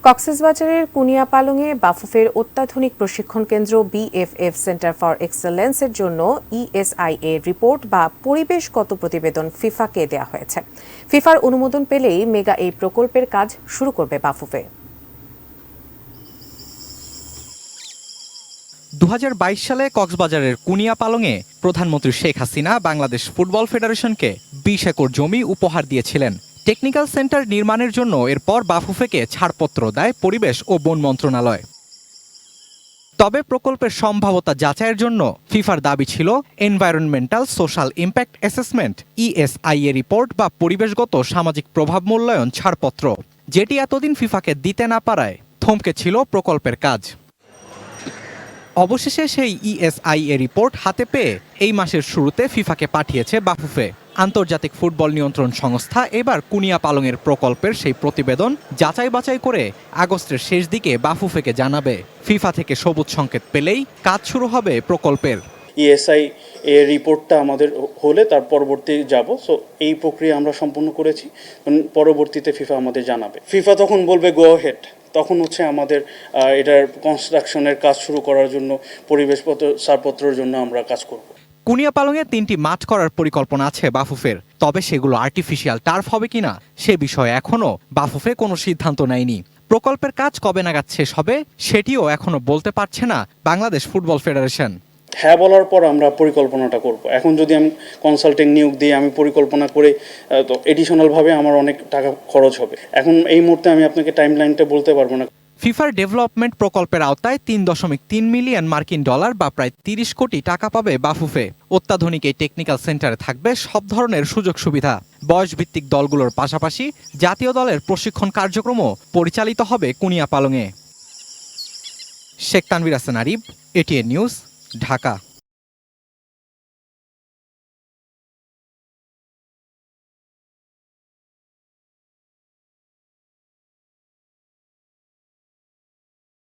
কক্সবাজারের কুনিয়াপালংয়ে বাফুফের অত্যাধুনিক প্রশিক্ষণ কেন্দ্র বিএফএফ সেন্টার ফর এক্সেলেন্সের জন্য ইএসআইএ রিপোর্ট বা পরিবেশগত প্রতিবেদন ফিফাকে দেওয়া হয়েছে। ফিফার অনুমোদন পেলেই মেগা এই প্রকল্পের কাজ শুরু করবে বাফুফে। 2022 সালে কক্সবাজারের কুনিয়াপালংয়ে প্রধানমন্ত্রী শেখ হাসিনা বাংলাদেশ ফুটবল ফেডারেশনকে 20 একর জমি উপহার দিয়েছিলেন টেকনিক্যাল সেন্টার নির্মাণের জন্য। এরপর বাফুফেকে ছাড়পত্র দেয় পরিবেশ ও বন মন্ত্রণালয়। তবে প্রকল্পের সম্ভাব্যতা যাচাইয়ের জন্য ফিফার দাবি ছিল environmental social impact assessment ESIA report বা পরিবেশগত সামাজিক প্রভাব মূল্যায়ন ছাড়পত্র, যেটি এতদিন ফিফাকে দিতে না পারায় থমকে ছিল প্রকল্পের কাজ। অবশেষে সেই ইএসআইএ রিপোর্ট হাতে পেয়ে এই মাসের শুরুতে ফিফাকে পাঠিয়েছে বাফুফে। আন্তর্জাতিক ফুটবল নিয়ন্ত্রণ সংস্থা এবার কুনিয়াপালংয়ের প্রকল্পের সেই প্রতিবেদন যাচাই বাছাই করে আগস্টের শেষ দিকে বাফুফেকে জানাবে। ফিফা থেকে সবুজ সংকেত পেলেই কাজ শুরু হবে প্রকল্পের। ইএসআই এর রিপোর্টটা আমাদের হলে তার পরবর্তী যাব। সো এই প্রক্রিয়া আমরা সম্পূর্ণ করেছি। পরবর্তীতে ফিফা আমাদের জানাবে। ফিফা তখন বলবে গো হেড, তখন হচ্ছে আমাদের এটার কনস্ট্রাকশনের কাজ শুরু করার জন্য পরিবেশগত ছাড়পত্রের জন্য আমরা কাজ করব। কুনিয়াপালংয়ে 3টি মাঠ করার পরিকল্পনা আছে বাফুফের, তবে সেগুলো আর্টিফিশিয়াল টার্ফ হবে কিনা সে বিষয়ে এখনও বাফুফে কোনো সিদ্ধান্ত নেয়নি। প্রকল্পের কাজ কবে নাগাদ শেষ হবে সেটিও এখনো বলতে পারছে না বাংলাদেশ ফুটবল ফেডারেশন। হ্যাঁ বলার পর আমরা পরিকল্পনাটা করব। এখন যদি আমি কনসাল্টিং নিয়োগ দিয়ে আমি পরিকল্পনা করে, তো এডিশনালভাবে আমার অনেক টাকা খরচ হবে। এখন এই মুহূর্তে আমি আপনাকে টাইমলাইনটা বলতে পারবো না। ফিফার ডেভেলপমেন্ট প্রকল্পের আওতায় 3.3 মিলিয়ন মার্কিন ডলার বা প্রায় 30 কোটি টাকা পাবে বাফুফে। অত্যাধুনিক এই টেকনিক্যাল সেন্টারে থাকবে সব ধরনের সুযোগ সুবিধা। বয়সভিত্তিক দলগুলোর পাশাপাশি জাতীয় দলের প্রশিক্ষণ কার্যক্রমও পরিচালিত হবে কুনিয়াপালংয়ে। Sheikh Tanvir Hasan আরিব, ATN news, Dhaka.